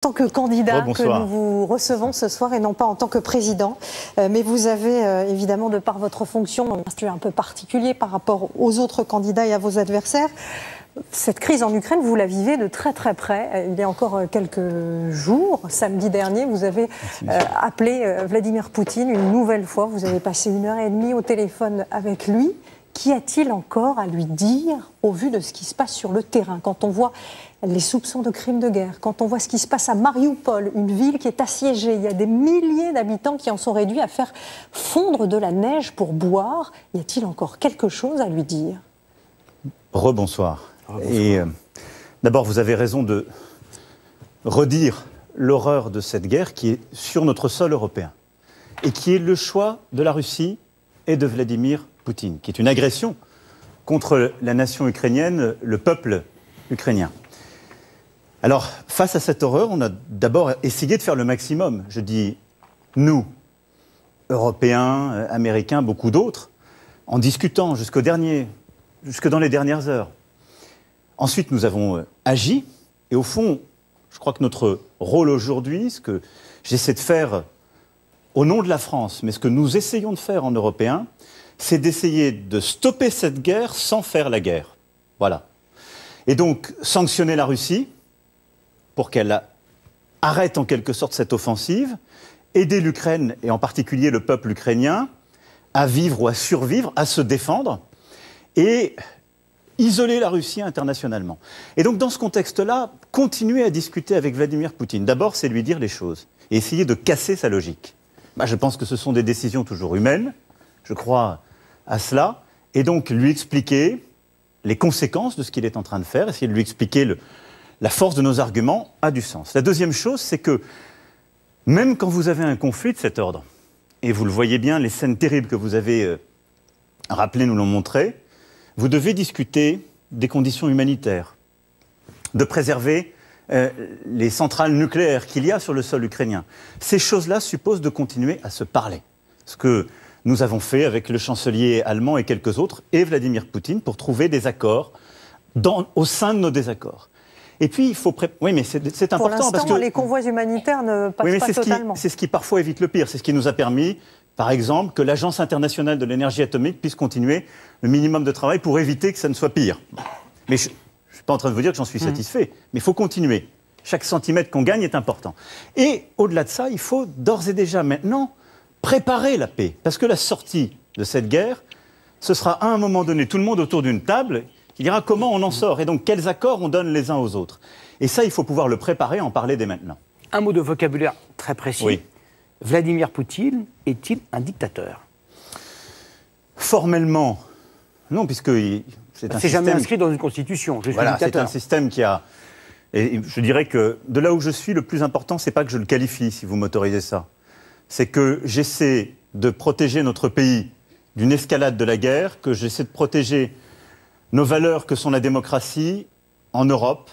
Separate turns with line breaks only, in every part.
En tant que candidat que nous vous recevons ce soir et non pas en tant que président. Mais vous avez évidemment, de par votre fonction, un statut un peu particulier par rapport aux autres candidats et à vos adversaires. Cette crise en Ukraine, vous la vivez de très très près. Il y a encore quelques jours, samedi dernier, vous avez appelé Vladimir Poutine une nouvelle fois. Vous avez passé 1h30 au téléphone avec lui. Qu'y a-t-il encore à lui dire au vu de ce qui se passe sur le terrain? Quand on voit les soupçons de crimes de guerre, quand on voit ce qui se passe à Mariupol, une ville qui est assiégée, il y a des milliers d'habitants qui en sont réduits à faire fondre de la neige pour boire, y a-t-il encore quelque chose à lui dire?
Rebonsoir. Et d'abord, vous avez raison de redire l'horreur de cette guerre qui est sur notre sol européen et qui est le choix de la Russie et de Vladimir Poutine, qui est une agression contre la nation ukrainienne, le peuple ukrainien. Alors, face à cette horreur, on a d'abord essayé de faire le maximum. Je dis nous, Européens, Américains, beaucoup d'autres, en discutant jusque dans les dernières heures. Ensuite, nous avons agi, et au fond, je crois que notre rôle aujourd'hui, ce que j'essaie de faire au nom de la France, mais ce que nous essayons de faire en Européens, c'est d'essayer de stopper cette guerre sans faire la guerre. Voilà. Et donc, sanctionner la Russie pour qu'elle arrête en quelque sorte cette offensive, aider l'Ukraine, et en particulier le peuple ukrainien, à vivre ou à survivre, à se défendre, et isoler la Russie internationalement. Et donc, dans ce contexte-là, continuer à discuter avec Vladimir Poutine. D'abord, c'est lui dire les choses, et essayer de casser sa logique. Je pense que ce sont des décisions toujours humaines, je crois à cela, et donc lui expliquer les conséquences de ce qu'il est en train de faire, essayer de lui expliquer la force de nos arguments a du sens. La deuxième chose, c'est que même quand vous avez un conflit de cet ordre, et vous le voyez bien, les scènes terribles que vous avez rappelées nous l'ont montré, vous devez discuter des conditions humanitaires, de préserver les centrales nucléaires qu'il y a sur le sol ukrainien. Ces choses-là supposent de continuer à se parler. Ce que nous avons fait avec le chancelier allemand et quelques autres, et Vladimir Poutine, pour trouver des accords au sein de nos désaccords. Et puis, il faut... Oui, mais c'est important.
Pour l'instant,
parce que
les convois humanitaires ne passent pas totalement.
C'est ce qui parfois évite le pire. C'est ce qui nous a permis, par exemple, que l'Agence internationale de l'énergie atomique puisse continuer le minimum de travail pour éviter que ça ne soit pire. Mais je ne suis pas en train de vous dire que j'en suis satisfait, mais il faut continuer. Chaque centimètre qu'on gagne est important. Et au-delà de ça, il faut d'ores et déjà maintenant préparer la paix. Parce que la sortie de cette guerre, ce sera à un moment donné tout le monde autour d'une table qui dira comment on en sort et donc quels accords on donne les uns aux autres. Et ça, il faut pouvoir le préparer, en parler dès maintenant.
Un mot de vocabulaire très précis. Oui. Vladimir Poutine est-il un dictateur?
Formellement, non, puisque c'est un système...
jamais inscrit dans une constitution, je suis dictateur.
C'est un système qui a... Et je dirais que de là où je suis, le plus important, c'est pas que je le qualifie, si vous m'autorisez ça. C'est que j'essaie de protéger notre pays d'une escalade de la guerre, que j'essaie de protéger nos valeurs que sont la démocratie en Europe,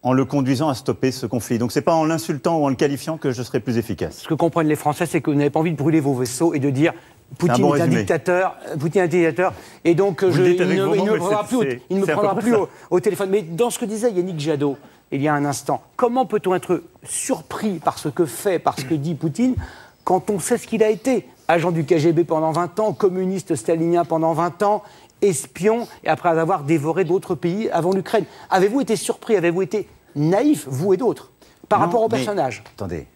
en le conduisant à stopper ce conflit. Donc c'est pas en l'insultant ou en le qualifiant que je serai plus efficace.
Ce que comprennent les Français, c'est que vous n'avez pas envie de brûler vos vaisseaux et de dire Poutine est un dictateur, et donc il ne me prendra plus au téléphone. Mais dans ce que disait Yannick Jadot il y a un instant, comment peut-on être surpris par ce que fait, par ce que dit Poutine, quand on sait ce qu'il a été? Agent du KGB pendant 20 ans, communiste stalinien pendant 20 ans, espion, et après avoir dévoré d'autres pays avant l'Ukraine. Avez-vous été surpris, avez-vous été naïf, vous et d'autres, par rapport au personnage?
Attendez,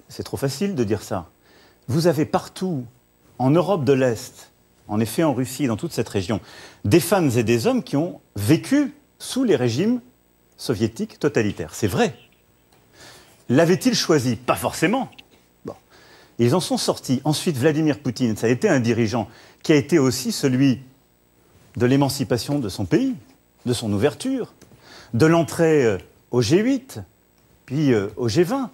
c'est trop facile de dire ça. Vous avez partout, en Europe de l'Est, en effet en Russie, dans toute cette région, des femmes et des hommes qui ont vécu sous les régimes soviétiques totalitaires. C'est vrai. L'avaient-ils choisi? Pas forcément. Bon. Ils en sont sortis. Ensuite, Vladimir Poutine, ça a été un dirigeant qui a été aussi celui de l'émancipation de son pays, de son ouverture, de l'entrée au G8, puis au G20,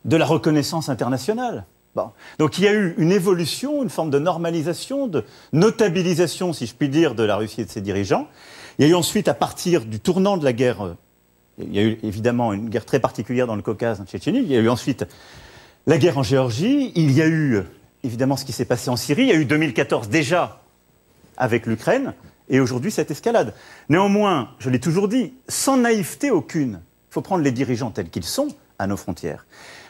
de la reconnaissance internationale. Bon. Donc il y a eu une évolution, une forme de normalisation, de notabilisation, si je puis dire, de la Russie et de ses dirigeants. Il y a eu ensuite, à partir du tournant de la guerre, il y a eu évidemment une guerre très particulière dans le Caucase, en Tchétchénie, il y a eu ensuite la guerre en Géorgie, il y a eu évidemment ce qui s'est passé en Syrie, il y a eu 2014 déjà avec l'Ukraine, et aujourd'hui cette escalade. Néanmoins, je l'ai toujours dit, sans naïveté aucune, Il faut prendre les dirigeants tels qu'ils sont à nos frontières.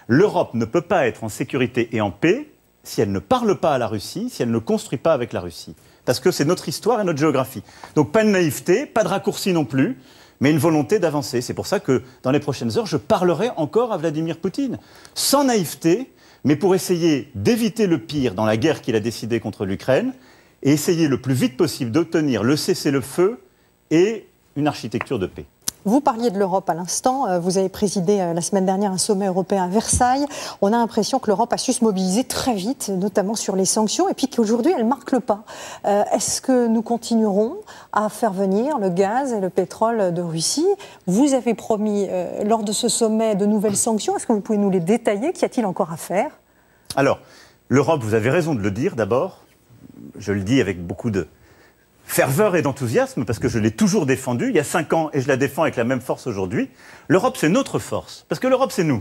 L'Europe ne peut pas être en sécurité et en paix si elle ne parle pas à la Russie, si elle ne construit pas avec la Russie. Parce que c'est notre histoire et notre géographie. Donc pas de naïveté, pas de raccourci non plus, mais une volonté d'avancer. C'est pour ça que dans les prochaines heures, je parlerai encore à Vladimir Poutine, sans naïveté, mais pour essayer d'éviter le pire dans la guerre qu'il a décidée contre l'Ukraine, et essayer le plus vite possible d'obtenir le cessez-le-feu et une architecture de paix.
Vous parliez de l'Europe à l'instant, vous avez présidé la semaine dernière un sommet européen à Versailles. On a l'impression que l'Europe a su se mobiliser très vite, notamment sur les sanctions, et puis qu'aujourd'hui elle marque le pas. Est-ce que nous continuerons à faire venir le gaz et le pétrole de Russie? Vous avez promis lors de ce sommet de nouvelles sanctions, est-ce que vous pouvez nous les détailler? Qu'y a-t-il encore à faire?
Alors, l'Europe, vous avez raison de le dire d'abord, je le dis avec beaucoup de ferveur et d'enthousiasme, parce que je l'ai toujours défendu il y a 5 ans et je la défends avec la même force aujourd'hui. L'Europe, c'est notre force, parce que l'Europe, c'est nous.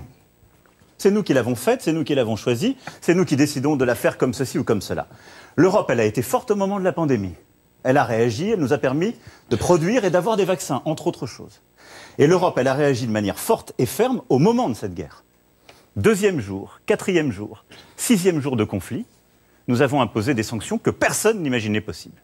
C'est nous qui l'avons faite, c'est nous qui l'avons choisie, c'est nous qui décidons de la faire comme ceci ou comme cela. L'Europe, elle a été forte au moment de la pandémie. Elle a réagi, elle nous a permis de produire et d'avoir des vaccins, entre autres choses. Et l'Europe, elle a réagi de manière forte et ferme au moment de cette guerre. 2e jour, 4e jour, 6e jour de conflit, nous avons imposé des sanctions que personne n'imaginait possibles.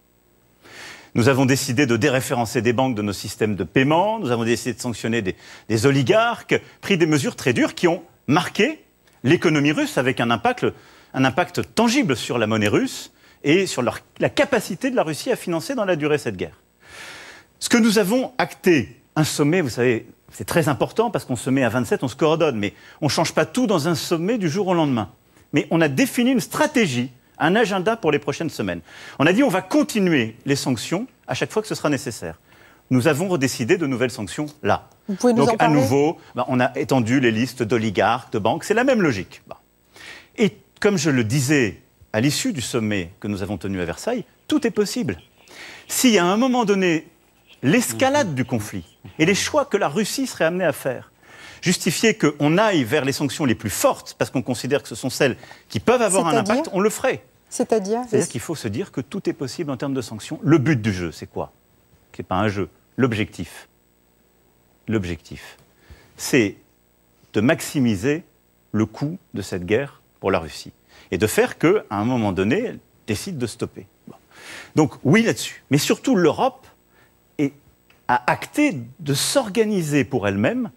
Nous avons décidé de déréférencer des banques de nos systèmes de paiement, nous avons décidé de sanctionner des oligarques, pris des mesures très dures qui ont marqué l'économie russe avec un impact tangible sur la monnaie russe et sur la capacité de la Russie à financer dans la durée cette guerre. Ce que nous avons acté, un sommet, vous savez, c'est très important parce qu'on se met à 27, on se coordonne, mais on ne change pas tout dans un sommet du jour au lendemain. Mais on a défini une stratégie, un agenda pour les prochaines semaines. On a dit on va continuer les sanctions à chaque fois que ce sera nécessaire. Nous avons redécidé de nouvelles sanctions là.
Vous pouvez nous en parler ?
Donc à nouveau, on a étendu les listes d'oligarques, de banques, c'est la même logique. Et comme je le disais à l'issue du sommet que nous avons tenu à Versailles, tout est possible. Si à un moment donné, l'escalade du conflit et les choix que la Russie serait amenée à faire justifier qu'on aille vers les sanctions les plus fortes, parce qu'on considère que ce sont celles qui peuvent avoir un impact, on le ferait.
C'est-à-dire
qu'il faut se dire que tout est possible en termes de sanctions. Le but du jeu, c'est quoi? Ce n'est pas un jeu. L'objectif, c'est de maximiser le coût de cette guerre pour la Russie. Et de faire qu'à un moment donné, elle décide de stopper. Bon. Donc oui là-dessus. Mais surtout, l'Europe a acté de s'organiser pour elle-même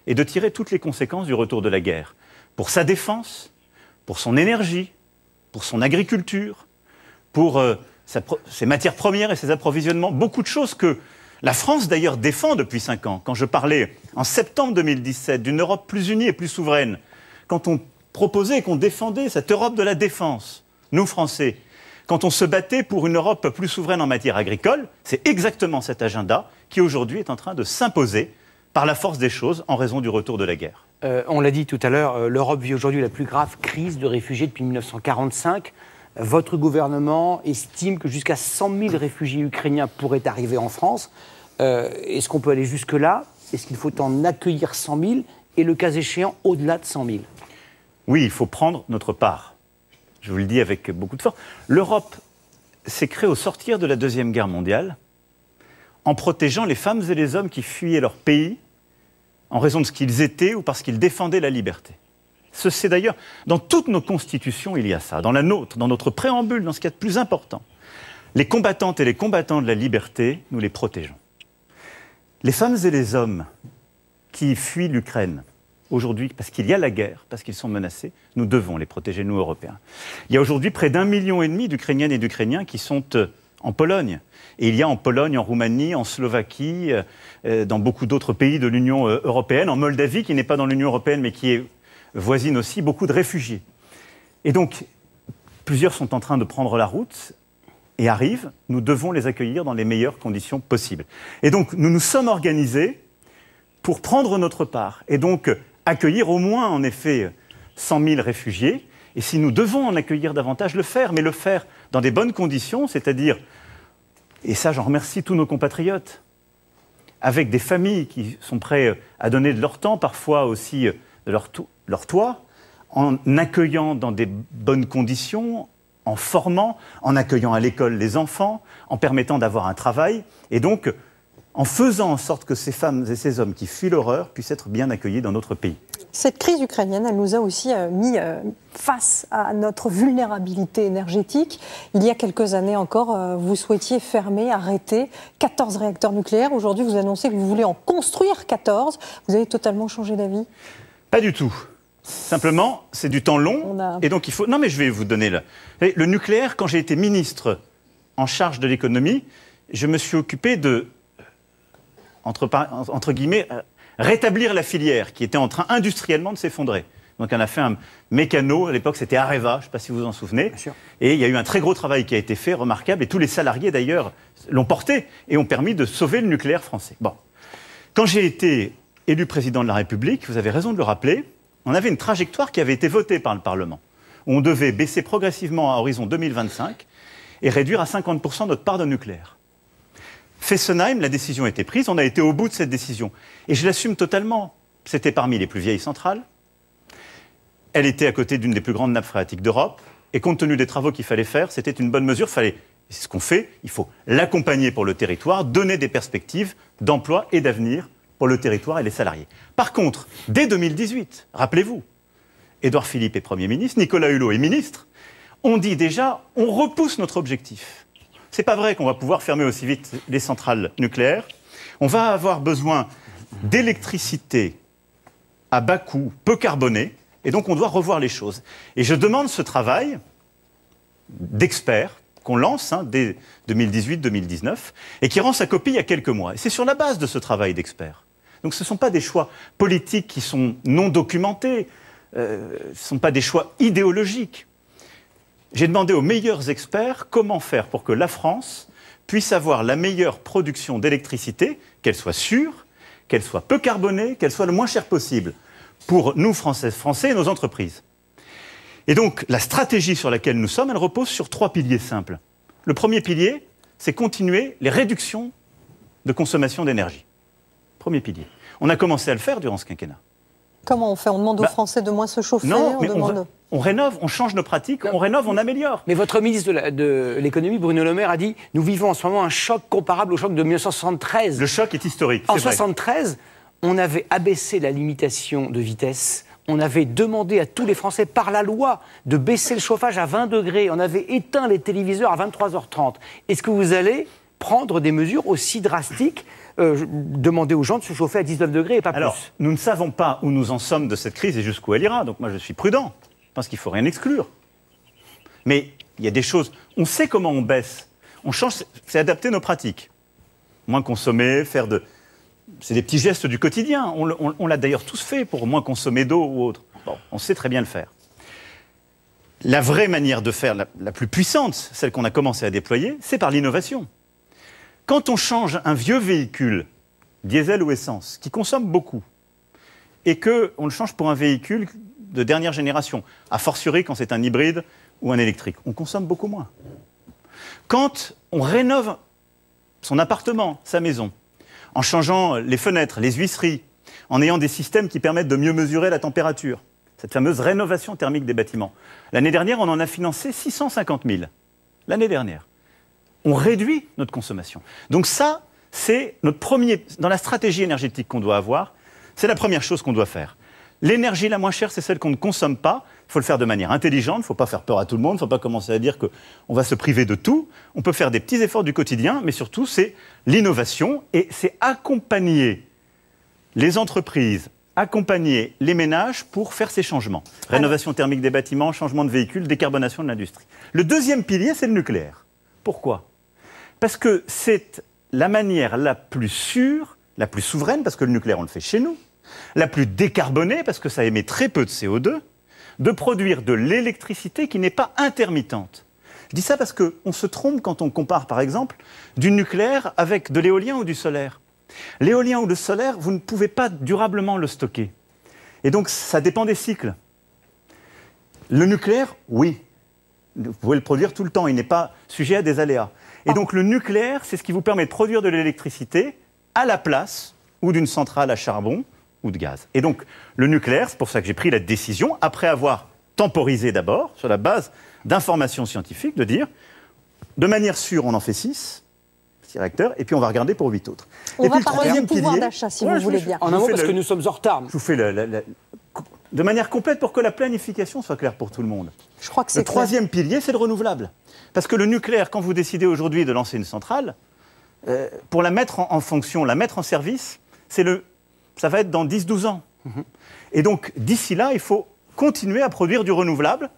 et de tirer toutes les conséquences du retour de la guerre. Pour sa défense, pour son énergie, pour son agriculture, pour ses matières premières et ses approvisionnements. Beaucoup de choses que la France d'ailleurs défend depuis 5 ans. Quand je parlais en septembre 2017 d'une Europe plus unie et plus souveraine, quand on proposait qu'on défendait cette Europe de la défense, nous Français, quand on se battait pour une Europe plus souveraine en matière agricole, c'est exactement cet agenda qui aujourd'hui est en train de s'imposer par la force des choses en raison du retour de la guerre.
On l'a dit tout à l'heure, l'Europe vit aujourd'hui la plus grave crise de réfugiés depuis 1945. Votre gouvernement estime que jusqu'à 100 000 réfugiés ukrainiens pourraient arriver en France. Est-ce qu'on peut aller jusque-là? Est-ce qu'il faut en accueillir 100 000 et le cas échéant au-delà de 100 000?
Oui, il faut prendre notre part. Je vous le dis avec beaucoup de force. L'Europe s'est créée au sortir de la Deuxième Guerre mondiale en protégeant les femmes et les hommes qui fuyaient leur pays en raison de ce qu'ils étaient ou parce qu'ils défendaient la liberté. C'est d'ailleurs, dans toutes nos constitutions, il y a ça. Dans la nôtre, dans notre préambule, dans ce qu'il y a de plus important. Les combattantes et les combattants de la liberté, nous les protégeons. Les femmes et les hommes qui fuient l'Ukraine, aujourd'hui, parce qu'il y a la guerre, parce qu'ils sont menacés, nous devons les protéger, nous, Européens. Il y a aujourd'hui près d'1,5 million d'Ukrainiennes et d'Ukrainiens qui sont en Pologne. Et il y a en Pologne, en Roumanie, en Slovaquie, dans beaucoup d'autres pays de l'Union européenne, en Moldavie, qui n'est pas dans l'Union européenne, mais qui est voisine aussi, beaucoup de réfugiés. Et donc, plusieurs sont en train de prendre la route et arrivent. Nous devons les accueillir dans les meilleures conditions possibles. Et donc, nous nous sommes organisés pour prendre notre part. Et donc, accueillir au moins, en effet, 100 000 réfugiés. Et si nous devons en accueillir davantage, le faire, mais le faire dans des bonnes conditions, c'est-à-dire, et ça j'en remercie tous nos compatriotes, avec des familles qui sont prêtes à donner de leur temps, parfois aussi de leur toit, en accueillant dans des bonnes conditions, en formant, en accueillant à l'école les enfants, en permettant d'avoir un travail, et donc en faisant en sorte que ces femmes et ces hommes qui fuient l'horreur puissent être bien accueillis dans notre pays.
Cette crise ukrainienne, elle nous a aussi mis face à notre vulnérabilité énergétique. Il y a quelques années encore, vous souhaitiez fermer, arrêter 14 réacteurs nucléaires. Aujourd'hui, vous annoncez que vous voulez en construire 14. Vous avez totalement changé d'avis?
Pas du tout. Simplement, c'est du temps long. Et donc il faut... Non mais je vais vous donner le nucléaire, quand j'ai été ministre en charge de l'économie, je me suis occupé de... entre guillemets, rétablir la filière qui était en train industriellement de s'effondrer. Donc on a fait un mécano, à l'époque c'était Areva, je ne sais pas si vous vous en souvenez, et il y a eu un très gros travail qui a été fait, remarquable, et tous les salariés d'ailleurs l'ont porté et ont permis de sauver le nucléaire français. Bon. Quand j'ai été élu président de la République, vous avez raison de le rappeler, on avait une trajectoire qui avait été votée par le Parlement, où on devait baisser progressivement à horizon 2025 et réduire à 50% notre part de nucléaire. Fessenheim, la décision a été prise, on a été au bout de cette décision. Et je l'assume totalement. C'était parmi les plus vieilles centrales. Elle était à côté d'une des plus grandes nappes phréatiques d'Europe. Et compte tenu des travaux qu'il fallait faire, c'était une bonne mesure. C'est ce qu'on fait. Il faut l'accompagner pour le territoire, donner des perspectives d'emploi et d'avenir pour le territoire et les salariés. Par contre, dès 2018, rappelez-vous, Édouard Philippe est Premier ministre, Nicolas Hulot est ministre, on dit déjà, on repousse notre objectif. C'est pas vrai qu'on va pouvoir fermer aussi vite les centrales nucléaires. On va avoir besoin d'électricité à bas coût, peu carbonée, et donc on doit revoir les choses. Et je demande ce travail d'experts qu'on lance dès 2018-2019 et qui rend sa copie il y a quelques mois. Et c'est sur la base de ce travail d'experts. Donc ce ne sont pas des choix politiques qui sont non documentés, ce ne sont pas des choix idéologiques. J'ai demandé aux meilleurs experts comment faire pour que la France puisse avoir la meilleure production d'électricité, qu'elle soit sûre, qu'elle soit peu carbonée, qu'elle soit le moins chère possible pour nous, Français et nos entreprises. Et donc, la stratégie sur laquelle nous sommes, elle repose sur 3 piliers simples. Le premier pilier, c'est continuer les réductions de consommation d'énergie. Premier pilier. On a commencé à le faire durant ce quinquennat.
Comment on fait? On demande aux Français de moins se chauffer?
Non, mais on rénove, on change nos pratiques, on rénove, on améliore.
Mais votre ministre de l'économie, Bruno Le Maire, a dit « Nous vivons en ce moment un choc comparable au choc de 1973 ».
Le choc est historique,
En 1973, on avait abaissé la limitation de vitesse. On avait demandé à tous les Français, par la loi, de baisser le chauffage à 20 degrés. On avait éteint les téléviseurs à 23h30. Est-ce que vous allez prendre des mesures aussi drastiques, demander aux gens de se chauffer à 19 degrés et pas plus?
Alors, nous ne savons pas où nous en sommes de cette crise et jusqu'où elle ira. Donc moi, je suis prudent. Je pense qu'il ne faut rien exclure. Mais il y a des choses... On sait comment on baisse. On change, c'est adapter nos pratiques. Moins consommer, faire de... C'est des petits gestes du quotidien. On l'a d'ailleurs tous fait pour moins consommer d'eau ou autre. Bon, on sait très bien le faire. La vraie manière de faire, la plus puissante, celle qu'on a commencé à déployer, c'est par l'innovation. Quand on change un vieux véhicule, diesel ou essence, qui consomme beaucoup, et qu'on le change pour un véhicule de dernière génération, a fortiori quand c'est un hybride ou un électrique, on consomme beaucoup moins. Quand on rénove son appartement, sa maison, en changeant les fenêtres, les huisseries, en ayant des systèmes qui permettent de mieux mesurer la température, cette fameuse rénovation thermique des bâtiments. L'année dernière, on en a financé 650 000. L'année dernière. On réduit notre consommation. Donc ça, c'est notre premier... Dans la stratégie énergétique qu'on doit avoir, c'est la première chose qu'on doit faire. L'énergie la moins chère, c'est celle qu'on ne consomme pas. Il faut le faire de manière intelligente, il ne faut pas faire peur à tout le monde, il ne faut pas commencer à dire qu'on va se priver de tout. On peut faire des petits efforts du quotidien, mais surtout, c'est l'innovation et c'est accompagner les entreprises, accompagner les ménages pour faire ces changements. Rénovation thermique des bâtiments, changement de véhicules, décarbonation de l'industrie. Le deuxième pilier, c'est le nucléaire. Pourquoi? Parce que c'est la manière la plus sûre, la plus souveraine, parce que le nucléaire, on le fait chez nous, la plus décarbonée, parce que ça émet très peu de CO2, de produire de l'électricité qui n'est pas intermittente. Je dis ça parce qu'on se trompe quand on compare, par exemple, du nucléaire avec de l'éolien ou du solaire. L'éolien ou le solaire, vous ne pouvez pas durablement le stocker. Et donc, ça dépend des cycles. Le nucléaire, oui. Vous pouvez le produire tout le temps, il n'est pas sujet à des aléas. Et donc, le nucléaire, c'est ce qui vous permet de produire de l'électricité à la place ou d'une centrale à charbon ou de gaz. Et donc, le nucléaire, c'est pour ça que j'ai pris la décision, après avoir temporisé d'abord, sur la base d'informations scientifiques, de dire, de manière sûre, on en fait 6, 6 réacteurs, et puis on va regarder pour 8 autres.
On va parler du pouvoir d'achat, si vous voulez bien.
En un mot, parce que nous sommes en retard.
Je vous fais de manière complète pour que la planification soit claire pour tout le monde.
Je crois que c'est
le troisième pilier, c'est le renouvelable. Parce que le nucléaire, quand vous décidez aujourd'hui de lancer une centrale, pour la mettre en fonction, la mettre en service, ça va être dans 10-12 ans. Et donc, d'ici là, il faut continuer à produire du renouvelable.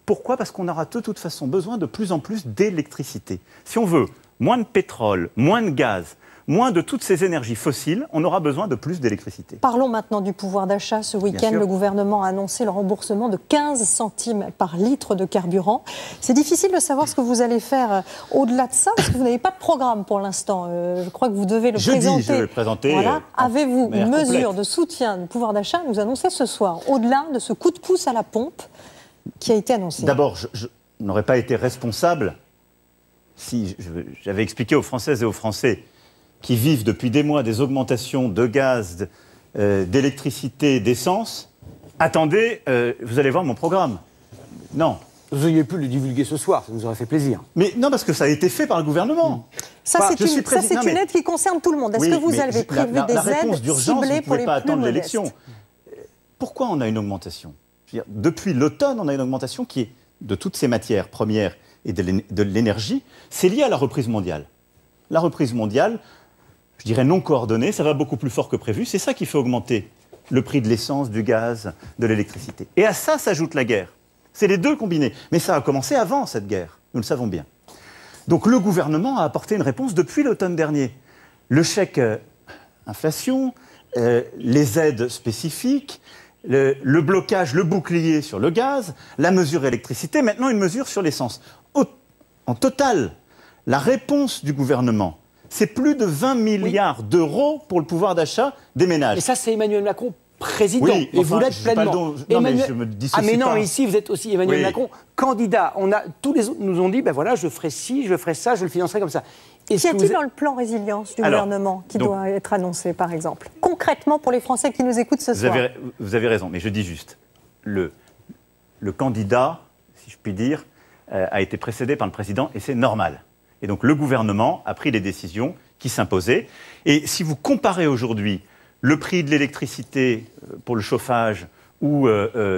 Pourquoi ? Parce qu'on aura de toute façon besoin de plus en plus d'électricité. Si on veut moins de pétrole, moins de gaz, moins de toutes ces énergies fossiles, on aura besoin de plus d'électricité.
Parlons maintenant du pouvoir d'achat. Ce week-end, le gouvernement a annoncé le remboursement de 15 centimes par litre de carburant. C'est difficile de savoir ce que vous allez faire au-delà de ça, parce que vous n'avez pas de programme pour l'instant. Je crois que vous devez le présenter.
Je vais le présenter.
Voilà. Avez-vous une mesure de soutien du pouvoir d'achat à nous annoncer ce soir, au-delà de ce coup de pouce à la pompe qui a été annoncé?
D'abord, je n'aurais pas été responsable si j'avais expliqué aux Françaises et aux Français qui vivent depuis des mois des augmentations de gaz, d'électricité, d'essence. Attendez, vous allez voir mon programme. Non.
Vous auriez pu le divulguer ce soir, ça nous aurait fait plaisir.
Mais non, parce que ça a été fait par le gouvernement.
Ça, c'est une aide qui concerne tout le monde. Est-ce que vous avez prévu des aides ciblées pour les plus modestes ?
Pourquoi on a une augmentation ? Depuis l'automne, on a une augmentation qui est de toutes ces matières premières et de l'énergie. C'est lié à la reprise mondiale. La reprise mondiale, je dirais non coordonnée, ça va beaucoup plus fort que prévu. C'est ça qui fait augmenter le prix de l'essence, du gaz, de l'électricité. Et à ça s'ajoute la guerre. C'est les deux combinés. Mais ça a commencé avant cette guerre, nous le savons bien. Donc le gouvernement a apporté une réponse depuis l'automne dernier. Le chèque inflation, les aides spécifiques, le blocage, le bouclier sur le gaz, la mesure électricité, maintenant une mesure sur l'essence. En total, la réponse du gouvernement, c'est plus de 20 milliards d'euros pour le pouvoir d'achat des ménages.
Et ça, c'est Emmanuel Macron, président.
Oui,
et vous l'êtes pleinement.
Non, mais je me dissocie
mais non,
pas.
mais ici, vous êtes aussi Emmanuel Macron, candidat. Tous les autres nous ont dit, ben voilà, je ferai ci, je ferai ça, je le financerai comme ça.
Qu'y a-t-il dans le plan résilience du gouvernement qui doit être annoncé, par exemple, concrètement pour les Français qui nous écoutent ce soir?
Vous avez raison, mais je dis juste, le candidat, si je puis dire, a été précédé par le président, et c'est normal. Et donc le gouvernement a pris les décisions qui s'imposaient. Et si vous comparez aujourd'hui le prix de l'électricité pour le chauffage ou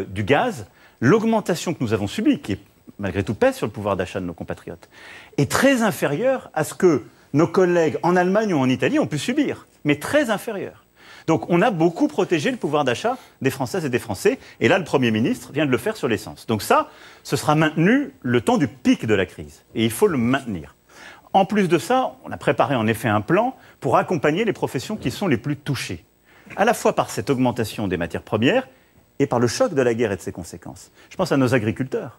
du gaz, l'augmentation que nous avons subie, qui est malgré tout pèse sur le pouvoir d'achat de nos compatriotes, est très inférieure à ce que nos collègues en Allemagne ou en Italie ont pu subir, mais très inférieure. Donc on a beaucoup protégé le pouvoir d'achat des Françaises et des Français, et là le Premier ministre vient de le faire sur l'essence. Donc ça, ce sera maintenu le temps du pic de la crise, et il faut le maintenir. En plus de ça, on a préparé en effet un plan pour accompagner les professions qui sont les plus touchées, à la fois par cette augmentation des matières premières et par le choc de la guerre et de ses conséquences. Je pense à nos agriculteurs,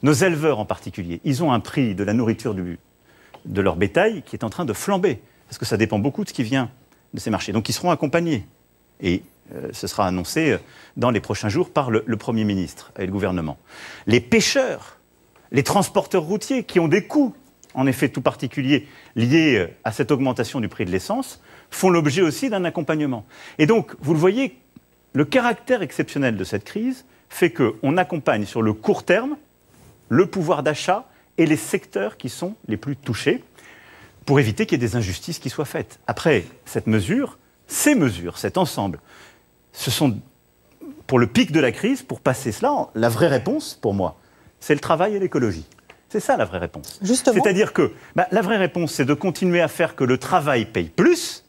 nos éleveurs en particulier. Ils ont un prix de la nourriture de leur bétail qui est en train de flamber, parce que ça dépend beaucoup de ce qui vient de ces marchés. Donc ils seront accompagnés. Et ce sera annoncé dans les prochains jours par le Premier ministre et le gouvernement. Les pêcheurs, les transporteurs routiers qui ont des coûts, en effet tout particuliers, liés à cette augmentation du prix de l'essence, font l'objet aussi d'un accompagnement. Et donc, vous le voyez, le caractère exceptionnel de cette crise fait qu'on accompagne sur le court terme le pouvoir d'achat et les secteurs qui sont les plus touchés pour éviter qu'il y ait des injustices qui soient faites. Après, cette mesure, ces mesures, cet ensemble, ce sont, pour le pic de la crise, pour passer cela, la vraie réponse, pour moi, c'est le travail et l'écologie. C'est ça la vraie réponse.
Justement.
C'est-à-dire que la vraie réponse, c'est de continuer à faire que le travail paye plus,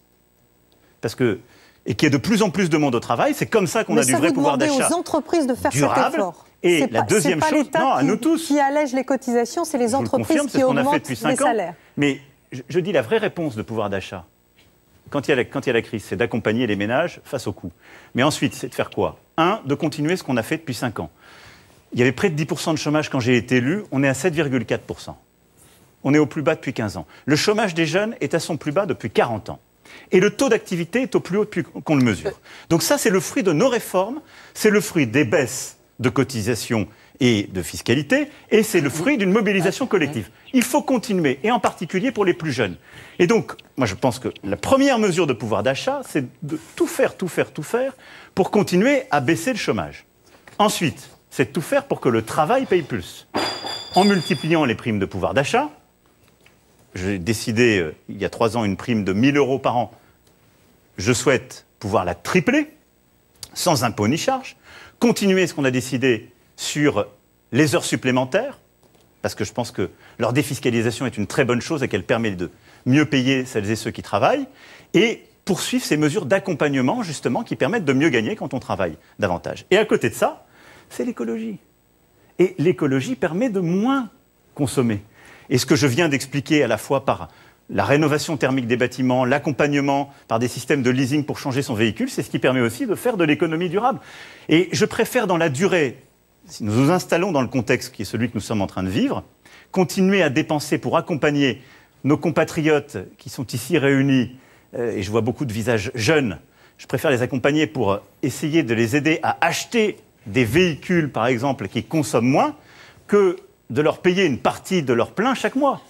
et qu'il y ait de plus en plus de monde au travail. C'est comme ça qu'on a du vrai pouvoir d'achat.
Mais ça, vous demandez aux entreprises de faire cet effort.
Et la deuxième chose, non, à nous tous.
Qui allège les cotisations, c'est les entreprises qui augmentent les salaires.
Mais je dis la vraie réponse de pouvoir d'achat, quand il y a la crise, c'est d'accompagner les ménages face aux coûts. Mais ensuite, c'est de faire quoi ? De continuer ce qu'on a fait depuis 5 ans. Il y avait près de 10% de chômage quand j'ai été élu, on est à 7,4%. On est au plus bas depuis 15 ans. Le chômage des jeunes est à son plus bas depuis 40 ans. Et le taux d'activité est au plus haut depuis qu'on le mesure. Donc ça, c'est le fruit de nos réformes, c'est le fruit des baisses de cotisations et de fiscalité, et c'est le fruit d'une mobilisation collective. Il faut continuer, et en particulier pour les plus jeunes. Et donc, moi je pense que la première mesure de pouvoir d'achat, c'est de tout faire pour continuer à baisser le chômage. Ensuite, c'est de tout faire pour que le travail paye plus. En multipliant les primes de pouvoir d'achat, j'ai décidé, il y a 3 ans, une prime de 1 000 € par an. Je souhaite pouvoir la tripler, sans impôt ni charge. Continuer ce qu'on a décidé sur les heures supplémentaires, parce que je pense que leur défiscalisation est une très bonne chose et qu'elle permet de mieux payer celles et ceux qui travaillent. Et poursuivre ces mesures d'accompagnement, justement, qui permettent de mieux gagner quand on travaille davantage. Et à côté de ça, c'est l'écologie. Et l'écologie permet de moins consommer. Et ce que je viens d'expliquer à la fois par la rénovation thermique des bâtiments, l'accompagnement par des systèmes de leasing pour changer son véhicule, c'est ce qui permet aussi de faire de l'économie durable. Et je préfère dans la durée, si nous nous installons dans le contexte qui est celui que nous sommes en train de vivre, continuer à dépenser pour accompagner nos compatriotes qui sont ici réunis, et je vois beaucoup de visages jeunes, je préfère les accompagner pour essayer de les aider à acheter des véhicules, par exemple, qui consomment moins, que de leur payer une partie de leur plein chaque mois.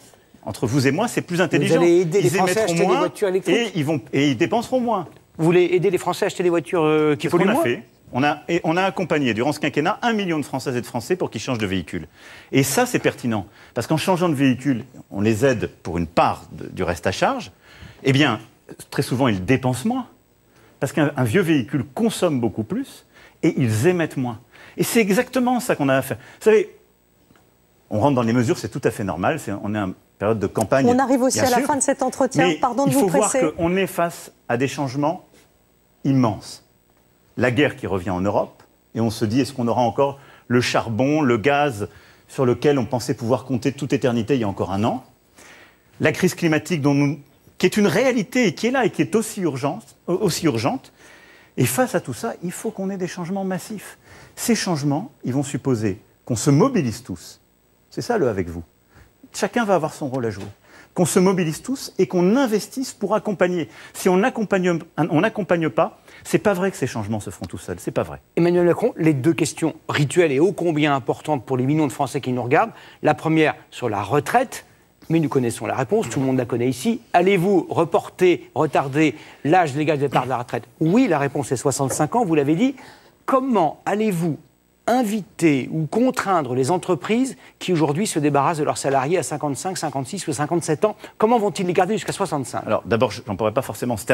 Entre vous et moi, c'est plus intelligent.
Vous allez aider les Français à acheter des voitures électriques
et ils dépenseront moins.
Vous voulez aider les Français à acheter des voitures qui polluent moins ?
On a accompagné durant ce quinquennat 1 million de Françaises et de Français pour qu'ils changent de véhicule. Et ça, c'est pertinent. Parce qu'en changeant de véhicule, on les aide pour une part du reste à charge. Eh bien, très souvent, ils dépensent moins. Parce qu'un vieux véhicule consomme beaucoup plus et ils émettent moins. Et c'est exactement ça qu'on a à faire. Vous savez, on rentre dans les mesures, c'est tout à fait normal. On est en période de campagne.
On arrive aussi à la fin de cet entretien. Pardon de vous presser.
Il faut voir qu'on est face à des changements immenses. La guerre qui revient en Europe, et on se dit, est-ce qu'on aura encore le charbon, le gaz, sur lequel on pensait pouvoir compter toute éternité il y a encore 1 an. La crise climatique qui est une réalité et qui est là et qui est aussi urgente. Et face à tout ça, il faut qu'on ait des changements massifs. Ces changements, ils vont supposer qu'on se mobilise tous. C'est ça le avec vous. Chacun va avoir son rôle à jouer. Qu'on se mobilise tous et qu'on investisse pour accompagner. Si on n'accompagne pas, c'est pas vrai que ces changements se feront tout seuls. C'est pas vrai.
Emmanuel Macron, les 2 questions rituelles et ô combien importantes pour les millions de Français qui nous regardent. La première sur la retraite, mais nous connaissons la réponse, tout le monde la connaît ici. Allez-vous retarder l'âge légal de départ de la retraite ? Oui, la réponse est 65 ans, vous l'avez dit. Comment allez-vous inviter ou contraindre les entreprises qui aujourd'hui se débarrassent de leurs salariés à 55, 56 ou 57 ans? Comment vont-ils les garder jusqu'à 65 ?
Alors d'abord, je n'emploierai pas forcément ce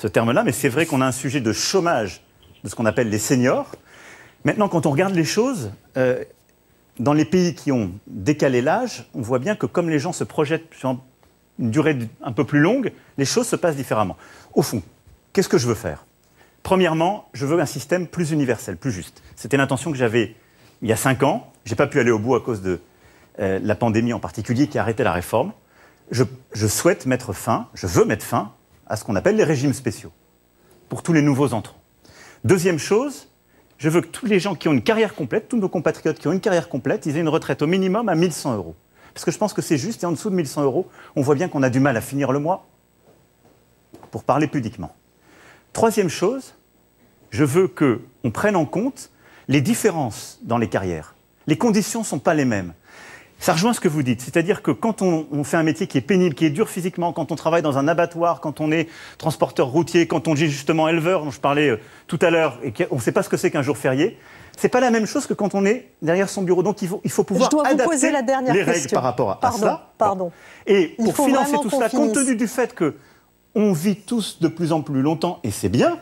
terme-là, mais c'est vrai qu'on a un sujet de chômage de ce qu'on appelle les seniors. Maintenant, quand on regarde les choses, dans les pays qui ont décalé l'âge, on voit bien que comme les gens se projettent sur une durée un peu plus longue, les choses se passent différemment. Au fond, qu'est-ce que je veux faire ? Premièrement, je veux un système plus universel, plus juste. C'était l'intention que j'avais il y a 5 ans. Je n'ai pas pu aller au bout à cause de la pandémie en particulier qui a arrêté la réforme. Je veux mettre fin à ce qu'on appelle les régimes spéciaux pour tous les nouveaux entrants. Deuxième chose, je veux que tous les gens qui ont une carrière complète, tous nos compatriotes qui ont une carrière complète, ils aient une retraite au minimum à 1 100 €. Parce que je pense que c'est juste, et en dessous de 1 100 €, on voit bien qu'on a du mal à finir le mois, pour parler pudiquement. Troisième chose, je veux qu'on prenne en compte les différences dans les carrières. Les conditions ne sont pas les mêmes. Ça rejoint ce que vous dites, c'est-à-dire que quand on fait un métier qui est pénible, qui est dur physiquement, quand on travaille dans un abattoir, quand on est transporteur routier, quand on est justement éleveur, dont je parlais tout à l'heure, et qu'on ne sait pas ce que c'est qu'un jour férié, c'est pas la même chose que quand on est derrière son bureau. Donc il faut pouvoir adapter les règles par rapport à cela.
Pardon.
Et pour financer tout cela, compte tenu du fait qu'on vit tous de plus en plus longtemps, et c'est bien,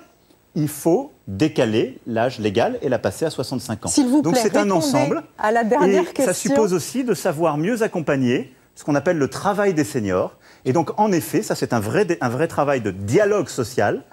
il faut décaler l'âge légal et la passer à 65 ans.
S'il vous plaît,
donc c'est un ensemble.
À la dernière
et
question.
Ça suppose aussi de savoir mieux accompagner ce qu'on appelle le travail des seniors. Et donc en effet, ça c'est un vrai travail de dialogue social.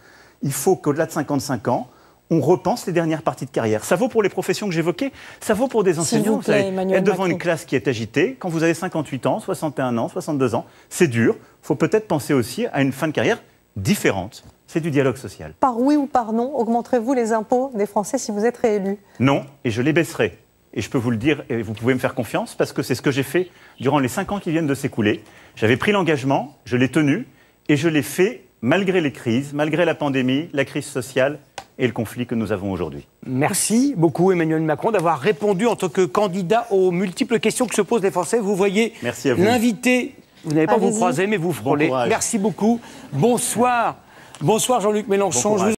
Il faut qu'au-delà de 55 ans, on repense les dernières parties de carrière. Ça vaut pour les professions que j'évoquais, ça vaut pour des enseignants.
Vous savez,
être devant une classe qui est agitée, quand vous avez 58 ans, 61 ans, 62 ans, c'est dur. Il faut peut-être penser aussi à une fin de carrière différente. C'est du dialogue social.
Par oui ou par non, augmenterez-vous les impôts des Français si vous êtes réélu ?
Non, et je les baisserai. Et je peux vous le dire, et vous pouvez me faire confiance, parce que c'est ce que j'ai fait durant les 5 ans qui viennent de s'écouler. J'avais pris l'engagement, je l'ai tenu, et je l'ai fait malgré les crises, malgré la pandémie, la crise sociale et le conflit que nous avons aujourd'hui.
Merci beaucoup Emmanuel Macron d'avoir répondu en tant que candidat aux multiples questions que se posent les Français. Vous voyez l'invité, vous n'allez pas vous croiser, mais vous frôlez. Merci beaucoup. Bonsoir. Bonsoir Jean-Luc Mélenchon.